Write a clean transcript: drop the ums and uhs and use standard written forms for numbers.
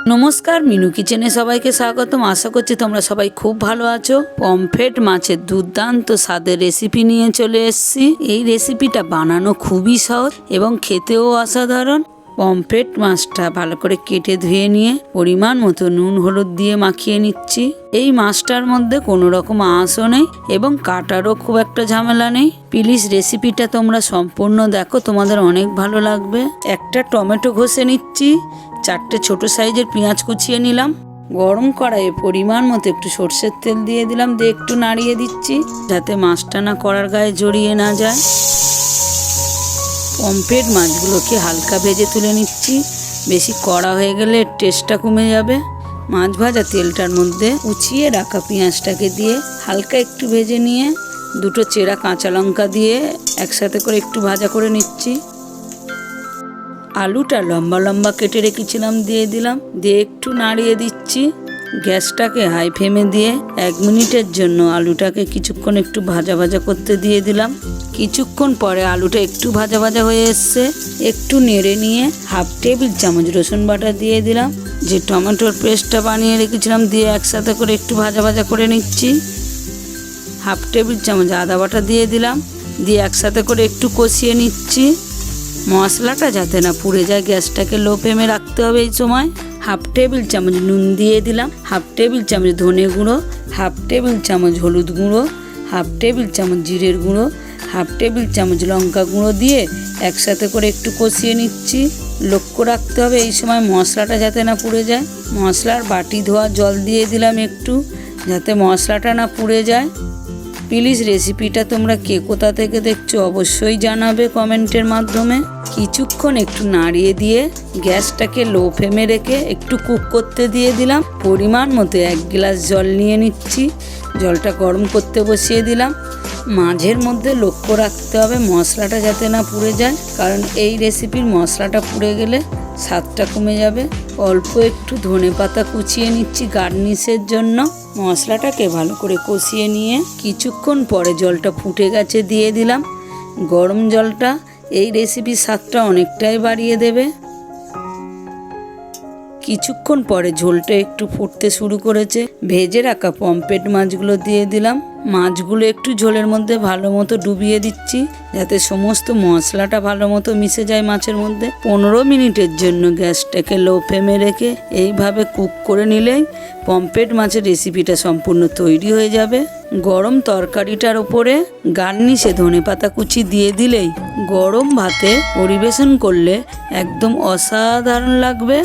नमस्कार मिनू किचेने सबाइके स्वागतम। आशा करछि तोमरा सबाई खूब भालो आछो। पमफ्रेट माछेर दुर्दान्त स्वादेर रेसिपि निये चले एसेछि। एई रेसिपिटा बानानो खूबই সহজ এবং খেতেও অসাধারণ। পমফ্রেট মাছটা ভালো করে কেটে ধুয়ে নিয়ে পরিমাণ মতো নুন হলুদ দিয়ে মাখিয়ে নিচ্ছি। এই মাছটার মধ্যে কোনো রকম আঁশও নেই এবং কাটারও খুব একটা ঝামেলা নেই। প্লিজ রেসিপিটা তোমরা সম্পূর্ণ দেখো, তোমাদের অনেক ভালো লাগবে। একটা টমেটো ঘষে নিচ্ছি, 4টে ছোট সাইজের পেঁয়াজ কুচিয়ে নিলাম। গরম কড়াইয়ে পরিমাণ মতো একটু সরষের তেল দিয়ে দিলাম, দিয়ে একটু নাড়িয়ে দিচ্ছি যাতে মাছটা না কড়ার গায়ে জড়িয়ে না যায়। পমফ্রেট মাছগুলোকে হালকা ভেজে তুলে নিচ্ছি, বেশি কড়া হয়ে গেলে টেস্টটা কমে যাবে। মাছ ভাজা তেলটার মধ্যে কুচিয়ে রাখা পেঁয়াজটাকে দিয়ে হালকা একটু ভেজে নিয়ে দুটো চেরা কাঁচা লঙ্কা দিয়ে একসাথে করে একটু ভাজা করে নিচ্ছি। আলুটা লম্বা লম্বা কেটে রেখেছিলাম দিয়ে দিলাম, দিয়ে একটু নাড়িয়ে দিচ্ছি। গ্যাসটাকে হাই ফ্লেমে দিয়ে 1 মিনিটের জন্য আলুটাকে কিছুক্ষণ একটু ভাজা ভাজা করতে দিয়ে দিলাম। কিছুক্ষণ পরে আলুটা একটু ভাজা ভাজা হয়ে এসছে, একটু নেড়ে নিয়ে 1/2 টেবিল চামচ রসুন বাটা দিয়ে দিলাম। যে টমেটোর পেস্টটা বানিয়ে রেখেছিলাম দিয়ে একসাথে করে একটু ভাজা ভাজা করে নিচ্ছি। 1/2 টেবিল চামচ আদা বাটা দিয়ে দিলাম, দিয়ে একসাথে করে একটু কষিয়ে নিচ্ছি। মশলাটা যাতে না পুড়ে যায় গ্যাসটাকে লো ফ্লেমে রাখতে হবে। এই সময় 1/2 টেবিল চামচ নুন দিয়ে দিলাম, 1/2 টেবিল চামচ ধনে গুঁড়ো, 1/2 টেবিল চামচ হলুদ গুঁড়ো, 1/2 টেবিল চামচ জিরের গুঁড়ো, 1/2 টেবিল চামচ লঙ্কা গুঁড়ো দিয়ে একসাথে করে একটু কষিয়ে নিচ্ছি। লক্ষ্য রাখতে হবে এই সময় মশলাটা যাতে না পুড়ে যায়। মশলার বাটি ধোয়া জল দিয়ে দিলাম একটু, যাতে মশলাটা না পুড়ে যায়। প্লিজ রেসিপিটা তোমরা কে কোথা থেকে দেখছো অবশ্যই জানাবে কমেন্টের মাধ্যমে। কিছুক্ষণ একটু নাড়িয়ে দিয়ে গ্যাসটাকে লো ফ্লেমে রেখে একটু কুক করতে দিয়ে দিলাম। পরিমাণ মতো 1 গ্লাস জল নিয়ে নিচ্ছি, জলটা গরম করতে বসিয়ে দিলাম। মাঝের মধ্যে লক্ষ্য রাখতে হবে মশলাটা যাতে না পুড়ে যায়, কারণ এই রেসিপির মশলাটা পুড়ে গেলে স্বাদটা কমে যাবে। অল্প একটু ধনেপাতা কুচিয়ে নিচ্ছি গার্নিশের জন্য। মশলাটাকে ভালো করে কষিয়ে নিয়ে কিছুক্ষণ পরে জলটা ফুটে গেছে দিয়ে দিলাম। গরম জলটা এই রেসিপির স্বাদটা অনেকটাই বাড়িয়ে দেবে। কিছুক্ষণ পরে ঝোলটা একটু ফুটতে শুরু করেছে। ভেজে রাখা পমফ্রেট মাছগুলো দিয়ে দিলাম। মাছগুলো একটু ঝোলের মধ্যে ভালো মতো ডুবিয়ে দিচ্ছি যাতে সমস্ত মশলাটা ভালো মতো মিশে যায় মাছের মধ্যে। 15 মিনিটের জন্য গ্যাসটাকে লো ফ্লেমে রেখে এইভাবে কুক করে নিলেই পমফ্রেট মাছের রেসিপিটা সম্পূর্ণ তৈরি হয়ে যাবে। গরম তরকারিটার ওপরে গার্নিশে ধনেপাতা কুচি দিয়ে দিলেই গরম ভাতে পরিবেশন করলে একদম অসাধারণ লাগবে।